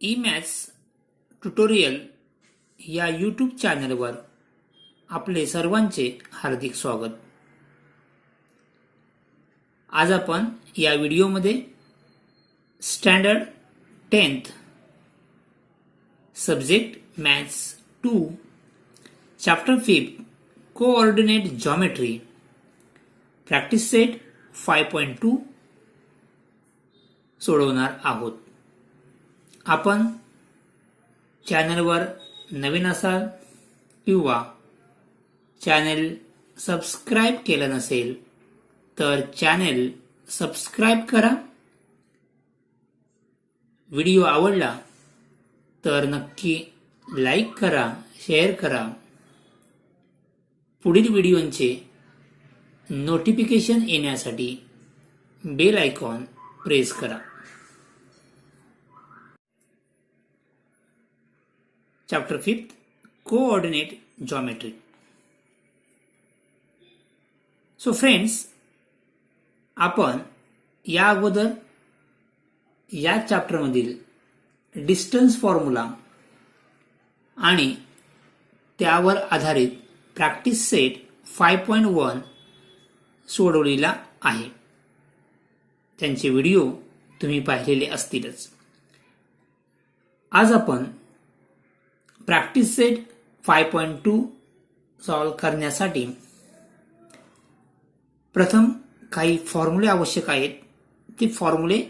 ई-मॅथ्स tutorial या YouTube चॅनलवर आपले सर्वांचे हार्दिक स्वागत. आज आपण या व्हिडिओमध्ये standard 10th subject maths 2 chapter 5 coordinate geometry practice set 5.2 सोडवणार आहोत. आपण चॅनलवर नवीन असाल किंवा चॅनल सबस्क्राईब केलं नसेल तर चॅनल सबस्क्राईब करा. व्हिडिओ आवडला तर नक्की लाईक करा, शेअर करा. पुढील व्हिडिओंचे नोटिफिकेशन येण्यासाठी बेल आयकॉन प्रेस करा. Chapter 5 coordinate geometry. So friends, आपण या अगोदर या चॅप्टरमधील डिस्टन्स फॉर्म्युला आणि त्यावर आधारित प्रॅक्टिस सेट 5.1 सोडवलेला आहे. त्यांचे व्हिडिओ तुम्ही पाहिलेले असतीलच. आज आपण प्रॅक्टिस सेट 5.2 सॉल्व करण्यासाठी प्रथम काही फॉर्म्युले आवश्यक आहेत. ते फॉर्म्युले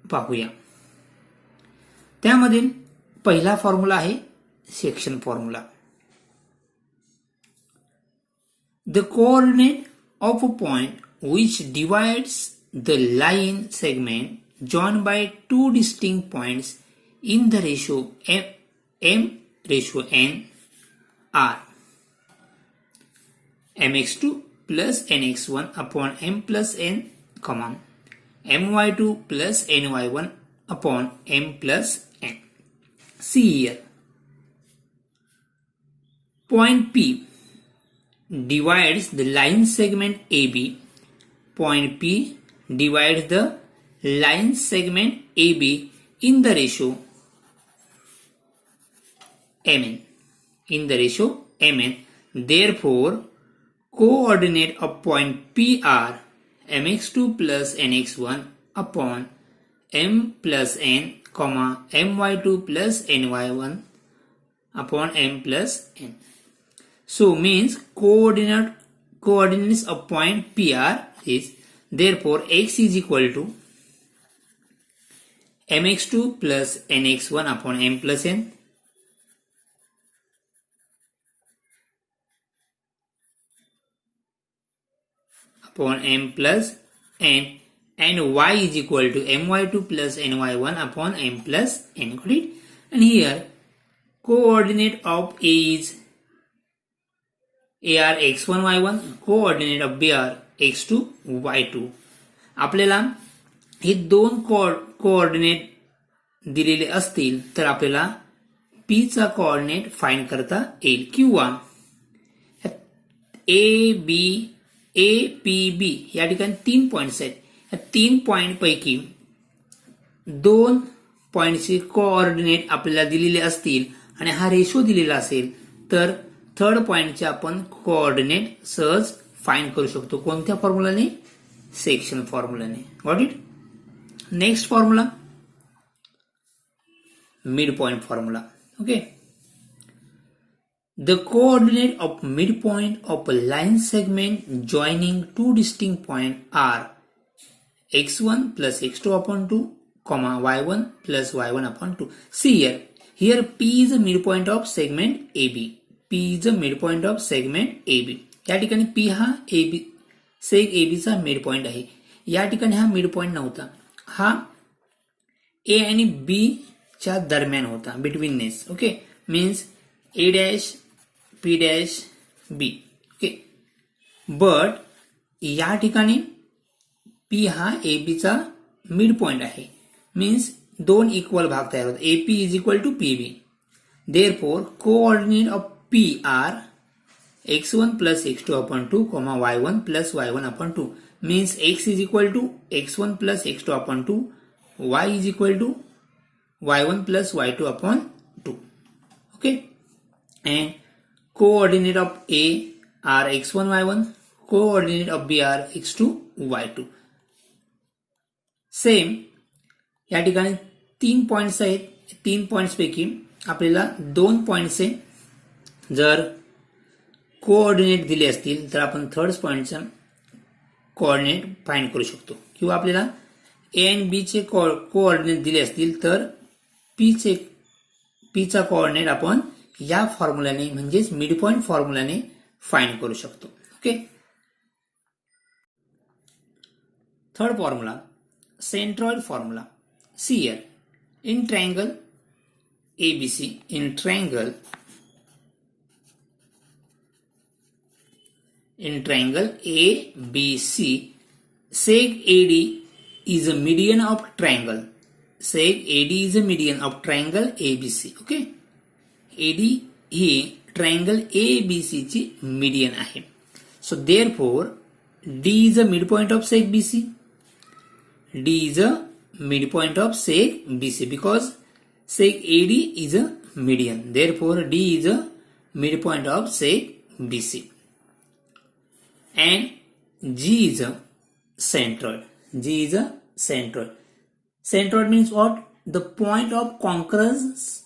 पाहूया. त्यामधील पहिला फॉर्म्युला आहे section formula. The coordinate of a point which divides the line segment joined by two distinct points in the ratio m/n are mx2 plus nx1 upon m plus n, my2 plus ny1 upon m plus n. See here. Point P divides the line segment AB. Point P divides the line segment AB in the ratio mn. Therefore, coordinate of point P are mx2 plus nx1 upon m plus n, my2 plus ny1 upon m plus n. So means coordinates of point P are is, therefore x is equal to mx2 plus nx1 upon m plus n upon m plus n, and y is equal to my2 plus ny1 upon m plus n. Got it? And here coordinate of A is A are x1 y1, coordinate of B are x2 y2. आपल्याला हे दोन coordinate दिलेले असतील तर आपल्याला P चा coordinate find करता येईल. किंवा A P B या ठिकाणी 3 पॉइंट्स आहेत. या 3 पॉइंट पैकी 2 पॉइंटचे कोऑर्डिनेट आपल्याला दिलेले असतील आणि हा रेशो दिलेला असेल तर थर्ड पॉइंटचे आपण कोऑर्डिनेट सहज फाइंड करू शकतो. कोणत्या फॉर्म्युलाने? सेक्शन फॉर्म्युलाने. Got it? Next formula midpoint formula. Okay. The coordinate of midpoint of a line segment joining two distinct points are x1 plus x2 upon 2, y1 plus y1 upon 2. See here. Here P is the midpoint of segment AB. P is the midpoint of segment AB. या ठिकाणी P हा सेग AB चा midpoint आहे. या ठिकाणी हा midpoint नव्हता. हा A आणि B च्या दरम्यान होता. Betweenness. Okay. Means A dash P dash B. Okay. But या ठिकाणी P हा AB चा मिड पॉइंट आहे. मीन्स दोन इक्वल भाग तयार होतात. AP is equal to PB. Therefore, coordinate of P are x1 plus x2 upon 2, y1 plus y1 upon 2. means x is equal to x1 plus x2 upon 2, y is equal to y1 plus y2 upon 2. Okay, and coordinate of A are x1 y1, coordinate of B are x2 y2. Same या ठिकाणी 3 points आहेत. 3 points पैकी आपल्याला 2 points जर coordinate दिले असतील तर आपण थर्ड पॉइंटचा कोऑर्डिनेट फाइंड करू शकतो, किंवा आपल्याला ए आणि बी चे कोऑर्डिनेट दिले असतील तर पी चा कोऑर्डिनेट आपण या फॉर्म्युलाने म्हणजेच मिड पॉइंट फॉर्म्युलाने फाइंड करू शकतो. Okay, third formula centroid formula. See here, in triangle ABC, in triangle ABC, seg AD is a median of triangle. Seg AD is a median of triangle ABC. Okay, AD he triangle ABC ची median आहे. So therefore D is a midpoint of seg BC. D is a midpoint of seg BC because seg AD is a median. Therefore, D is a midpoint of seg BC. And G is a centroid. G is a centroid. Centroid means what? The point of concurrence.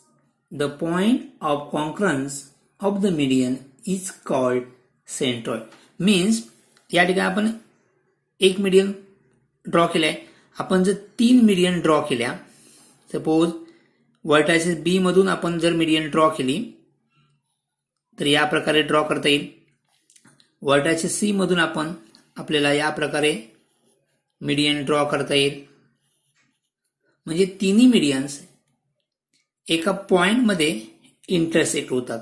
The point of concurrence of the median is called centroid. Means या ठिकाणी आपण एक median draw केलाय. आपण जर 3 median draw केल्या, suppose vertices B मधून आपण जर मीडियन ड्रॉ केली तर या प्रकारे ड्रॉ करता येईल. व्हर्टायसेस सी मधून आपण आपल्याला या प्रकारे मीडियन ड्रॉ करता येईल. म्हणजे तिन्ही मीडियन्स एका पॉइंट मध्ये इंटरसेक्ट होतात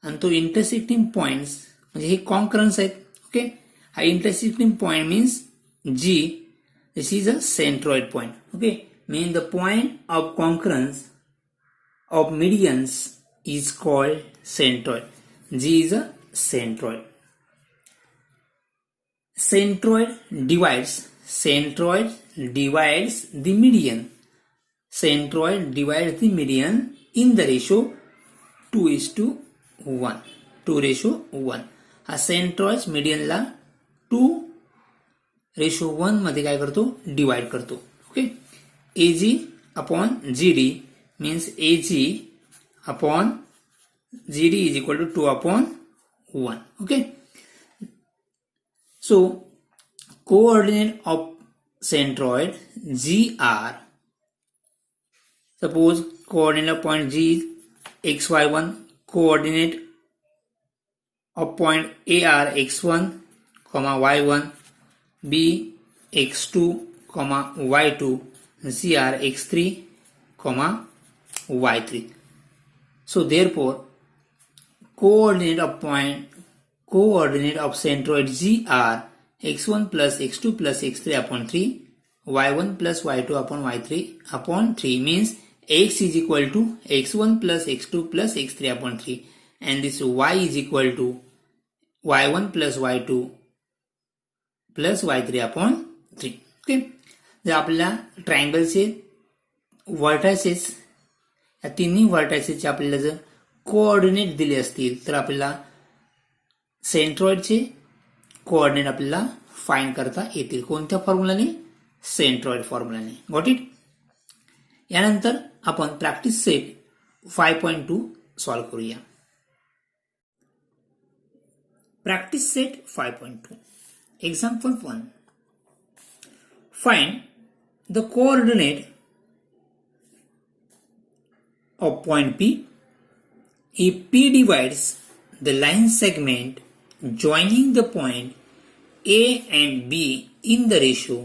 आणि तो इंटरसेक्टिंग पॉइंट्स म्हणजे हे कॉन्करन्स आहेत. ओके, हा intersecting point means G. This is a centroid point. Okay, mean the point of concurrence of medians is called centroid. G is a centroid. Centroid divides the median. Centroid divides the median in the ratio 2:1. 2:1. हा centroid median ला 2:1 मध्ये काय करतो? Divide करतो. Okay, AG upon GD means AG upon GD is equal to 2/1. Okay, so coordinate of centroid G are, suppose coordinate of point G is xy1, coordinate of point A are x1, y1, B x2, y2, C are x3, y3. So therefore coordinate of centroid G are x1 plus x2 plus x3 upon 3, y1 plus y2 upon y3 upon 3 means x is equal to x1 plus x2 plus x3 upon 3 and this y is equal to y1 plus y2 plus y3 upon 3. Okay, जर आपल्याला ट्रायंगलचे vertices या तिन्ही व्हर्टायसेसचे आपल्याला जर coordinate दिले असतील तर आपल्याला सेंट्रॉइडचे कोऑर्डिनेट आपल्याला फाइंड करता येतील. कोणत्या फॉर्म्युलाने? सेंट्रॉइड फॉर्म्युलाने. Got it. यानंतर आपण प्रॅक्टिस सेट 5.2 सॉल्व्ह करूया. Practice set 5.2. Example 1. Find the coordinate of point P if P divides the line segment joining the point A and B in the ratio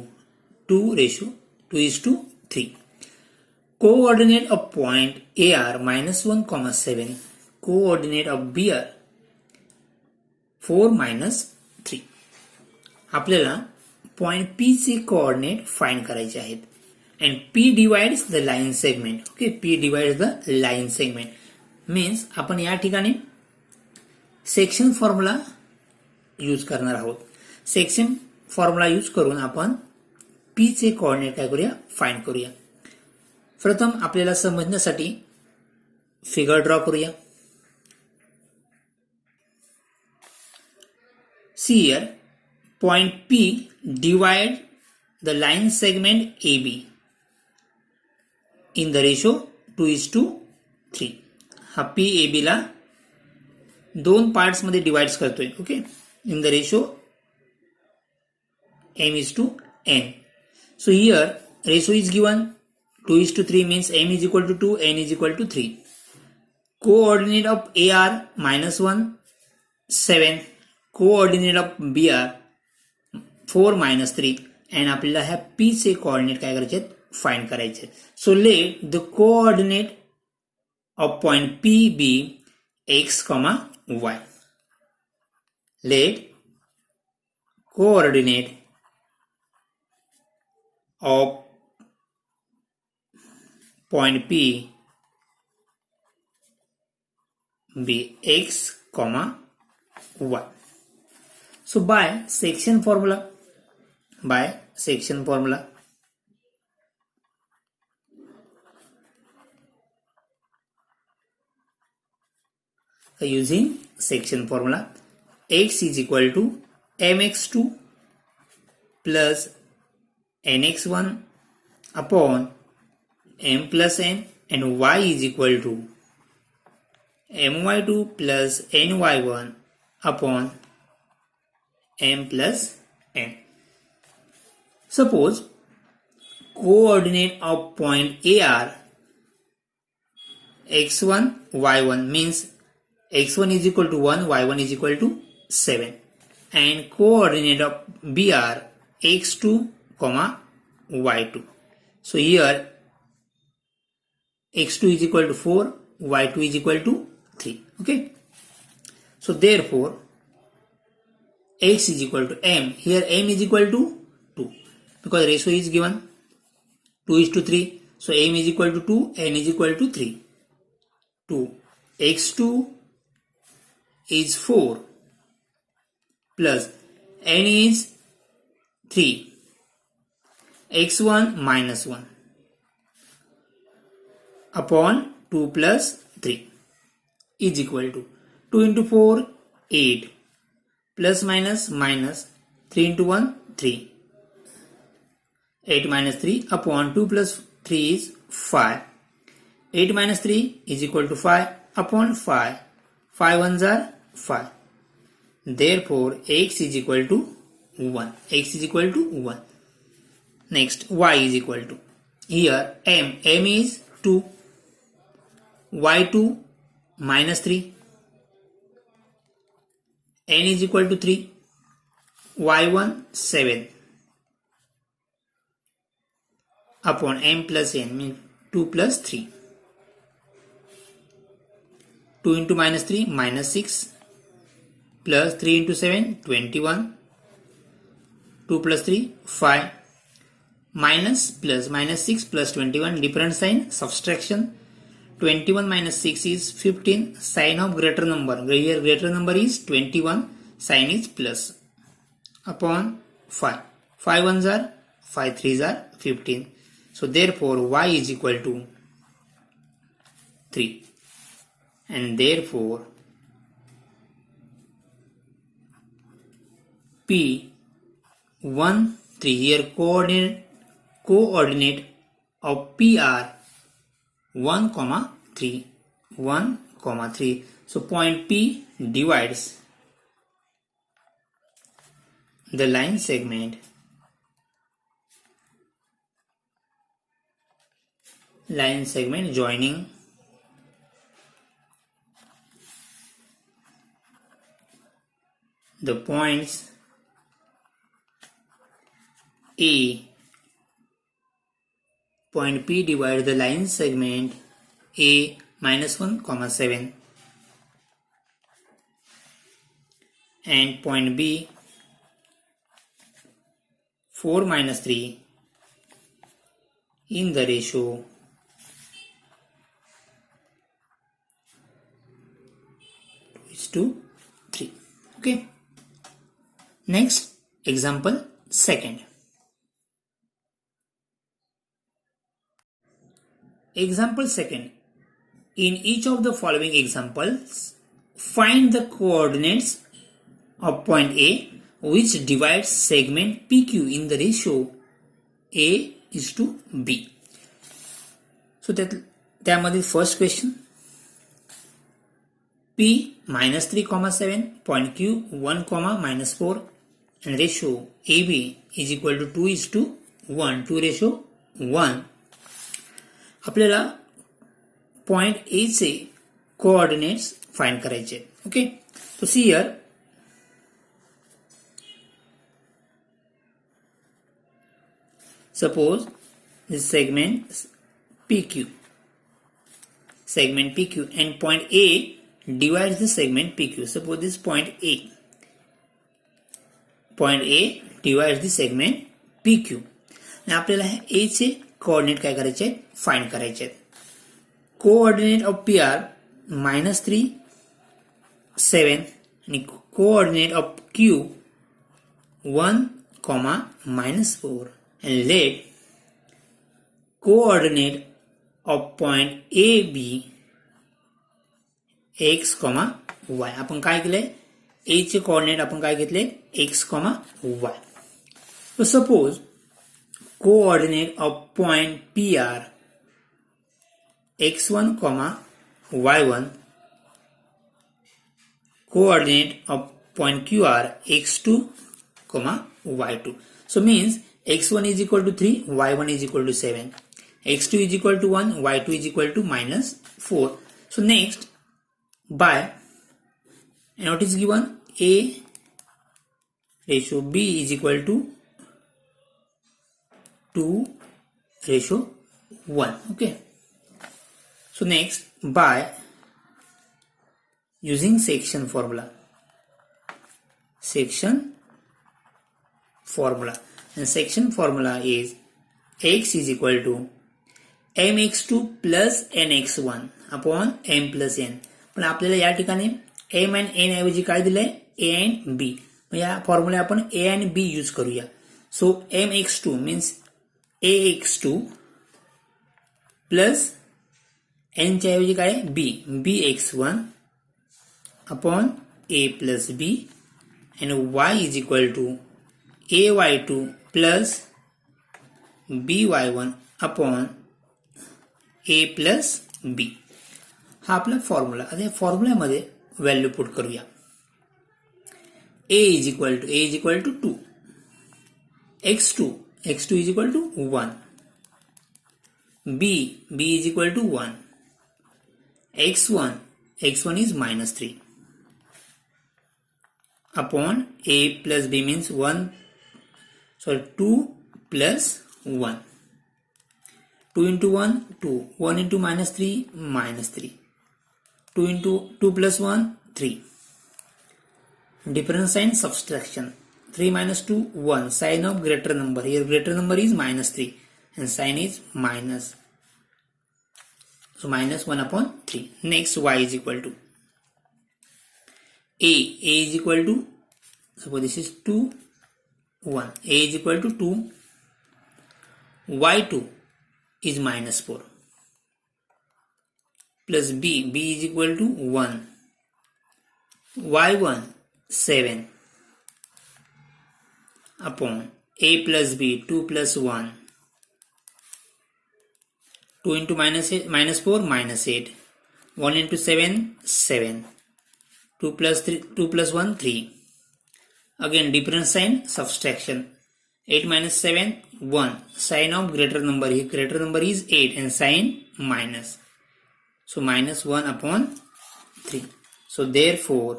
2:3. Coordinate of point A are -1, 7. Coordinate of B are 4, -3. आपल्याला point P चे coordinate find करायचे आहेत and P divides the line segment. Okay, P divides the line segment means आपण या ठिकाणी section formula use करणार आहोत. Section formula use करून आपण पी चे कोऑर्डिनेट काय करूया, फाइंड करूया. प्रथम आपल्याला समजण्यासाठी फिगर ड्रॉ करूया. See here, point P divide the line segment AB in the ratio 2:3. हा P AB ला दोन पार्ट्स मध्ये डिवाइड करतोय. Okay, in the ratio m:n. So here ratio is given 2:3 means m is equal to 2, n is equal to 3. Coordinate of AR -1 7, coordinate of B are 4-3 आणि आपल्याला ह्या P चे coordinate काय करायचे, find करायचे. So let the coordinate of point P be x comma y. Let coordinate of point P be x comma y. So by section formula, using section formula, x is equal to mx2 plus nx1 upon m plus n, and y is equal to my2 plus ny1 upon m plus n. Suppose coordinate of point AR x1 y1 means x1 is equal to 1, y1 is equal to 7, and coordinate of BR x2 comma y2. So here x2 is equal to 4, y2 is equal to 3. Okay, so therefore x is equal to m. Here m is equal to 2 because ratio is given 2:3. So m is equal to 2, n is equal to 3. 2 x2 is 4 plus n is 3, x1 minus 1 upon 2 plus 3 is equal to 2 into 4 8 plus minus 3 into 1 3, 8 minus 3 upon 2 plus 3 is 5. 8 minus 3 is equal to 5 upon 5. 5 ones are 5. Therefore x is equal to 1. X is equal to 1. Next, y is equal to, here m is 2, y2 minus 3, n is equal to 3, y1 7 upon m plus n means 2 plus 3. 2 into minus 3 minus 6 plus 3 into 7 21, 2 plus 3 5, minus plus minus 6 plus 21, different sign, subtraction. 21 minus 6 is 15, sign of greater number, here greater number is 21, sign is plus, upon 5. 5 ones are 5 threes are 15. So therefore y is equal to 3, and therefore P1 3, here coordinate of PR 1, 3, 1, 3. So point P divides the line segment joining the points A. Point P divides the line segment A -1, 7, and point B 4 minus 3 in the ratio 2:3. Okay. Next example second. Example second. In each of the following examples, find the coordinates of point A which divides segment PQ in the ratio A is to B. So त्यामध्ये first question, P minus 3, 7, point Q 1, minus 4 and ratio AB is equal to 2:1, 2:1. आपल्याला point A चे coordinates find करायचे. Okay, तो see here suppose this segment PQ and point A divides the segment PQ. Suppose this point A divides the segment PQ. आणि आपल्याला A चे coordinate काय करायचे आहेत, फाइंड करायचे आहेत. कोऑर्डिनेट ऑफ पी आर -3, 7 आणि coordinate of Q 1, -4 and let coordinate of point A B x, y. आपण काय केलंय, A चे कोऑर्डिनेट आपण काय घेतले, x, y. So suppose coordinate of point PR x1, y1, coordinate of point QR x2, y2. So means x1 is equal to 3, y1 is equal to 7, x2 is equal to 1, y2 is equal to -4. So next, by, and what is given, A ratio B is equal to 2:1. Okay. So next, by using section formula, and section formula is x is equal to mx2 plus nx1 upon m plus n. पण आपल्याला या ठिकाणी m and n ऐवजी काय दिलंय, a and b. या formula आपण a and b use करूया. सो mx2 means ax2 plus n च्या ऐवजी काय, b, bx1 upon a plus b and y is equal to ay2 plus by1 upon a plus b. हा आपला formula. आता या फॉर्म्युल्यामध्ये व्हॅल्यू पुट करूया. a is equal to 2, x2 is equal to 1, b is equal to 1, x1 is -3 upon a plus b means 2 plus 1. 2 into 1, 2. 1 into -3, -3. 2 into 2 plus 1, 3. Difference sign subtraction. 3 minus 2, 1. Sign of greater number. Here greater number is -3 and sign is minus. So -1 upon 3. Next, y is equal to a is equal to, suppose this is 2, 1. A is equal to 2. y2 is -4 plus b is equal to 1, y1 7 upon a plus b 2 plus 1, 2 into -4 -8, 1 into 7 7, 2 plus 1 3. Again difference sign subtraction. 8 minus 7, 1. Sign of greater number. Here greater number is 8 and sign minus. So -1 upon 3. So therefore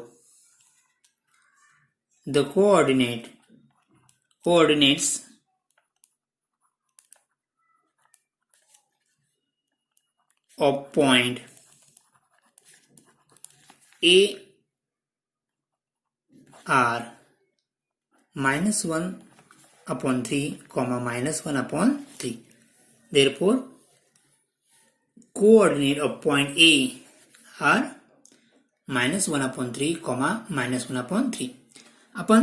the coordinates of point A are -1 upon 3, -1 upon 3. Therefore, coordinate of point A are -1 upon 3, -1 upon 3. आपण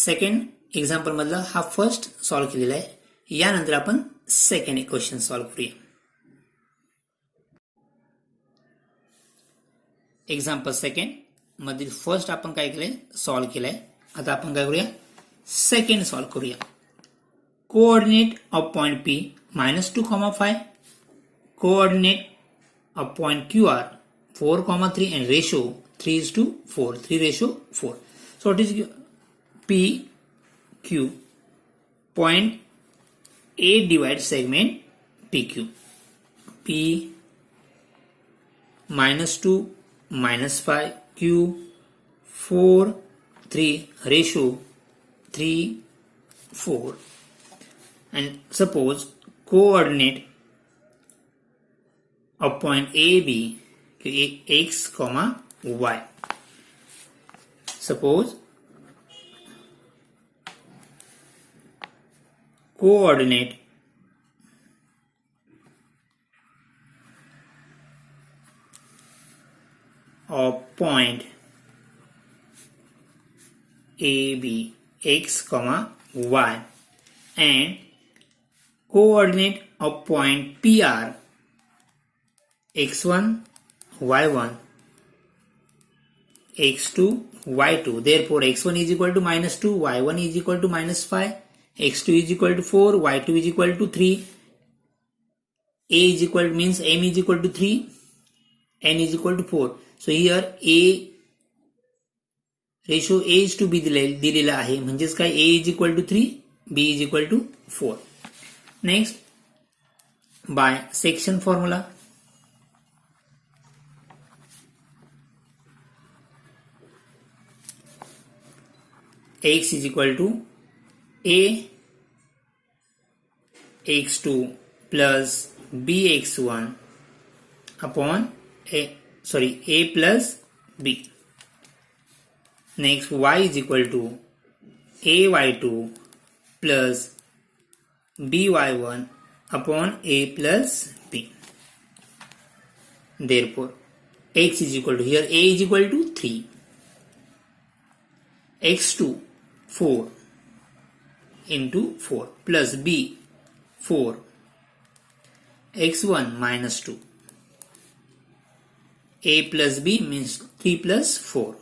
second example मधला हा first solve केलेला आहे. यानंतर आपण second equation solve करूया. Example second मधील first आपण काय केलंय सॉल्व्ह केलंय. आता आपण काय करूया सेकंड सॉल्व्ह करूया. Coordinate of point P -2,5, coordinate of point QR 4,3 and ratio 3:4, 3:4. So it is PQ point A divide segment PQ. P -2 -5 Q 4 3 ratio 3 4. And suppose coordinate of point AB x, y. Suppose coordinate of point AB x, y and coordinate of point PR x1 y1 x2 y2. Therefore x1 is equal to -2, y1 is equal to -5, x2 is equal to 4, y2 is equal to 3. A is equal to means m is equal to 3, n is equal to 4. So here a ratio a is to b दिलेला आहे. म्हणजेच काय a is equal to 3, b is equal to 4. Next, by section formula, x is equal to a x2 plus bx1 upon a plus b. Next, y is equal to ay2 plus by1 upon a plus b. Therefore x is equal to, here a is equal to 3, x2 4 into 4 plus b 4, x1 -2, a plus b means 3 plus 4,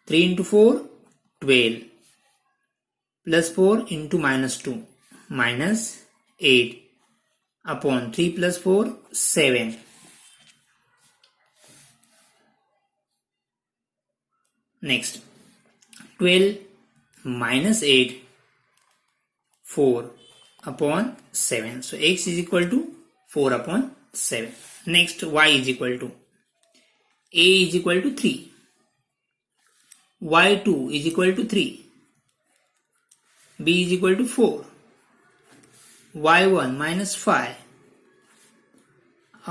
3 into 4 12 plus 4 into -2 -8 upon 3 plus 4 7. Next, 12 minus 8 4 upon 7. So x is equal to 4 upon 7. Next, y is equal to a is equal to 3, y2 is equal to 3, b is equal to 4, y1 minus 5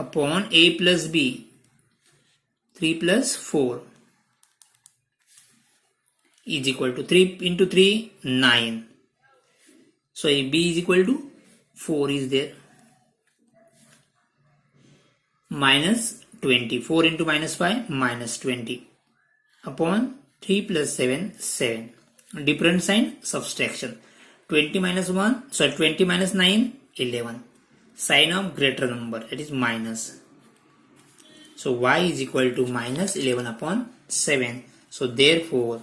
upon a plus b 3 plus 4 is equal to 3 into 3 9. So b is equal to 4 is there, minus 20, 4 into -5 minus 20 upon 3 plus 7 7. Different sign subtraction. 20 minus 1, so 20 minus 9 11. Sign of greater number, that is minus. So y is equal to minus 11 upon 7. So therefore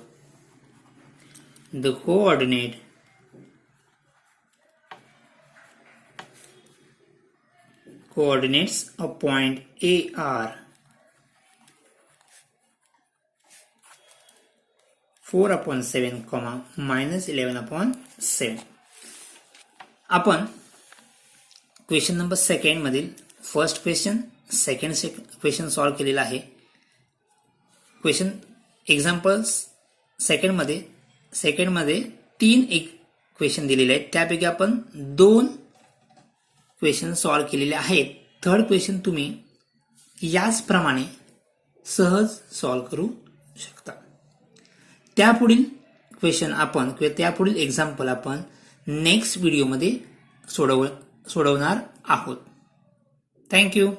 the coordinates of point A are 4 upon 7, minus 11 upon 7. आपण question number second मधील first question second question solve केलेला आहे. Question examples second मध्ये 3 question दिलेले आहेत. त्यापैकी आपण 2 question solve केलेले आहेत. थर्ड क्वेश्चन तुम्ही याचप्रमाणे सहज सॉल्व्ह करू शकता. त्यापुढील क्वेश्चन आपण किंवा त्यापुढील एक्झाम्पल आपण नेक्स्ट व्हिडिओमध्ये सोडवणार आहोत. थँक्यू.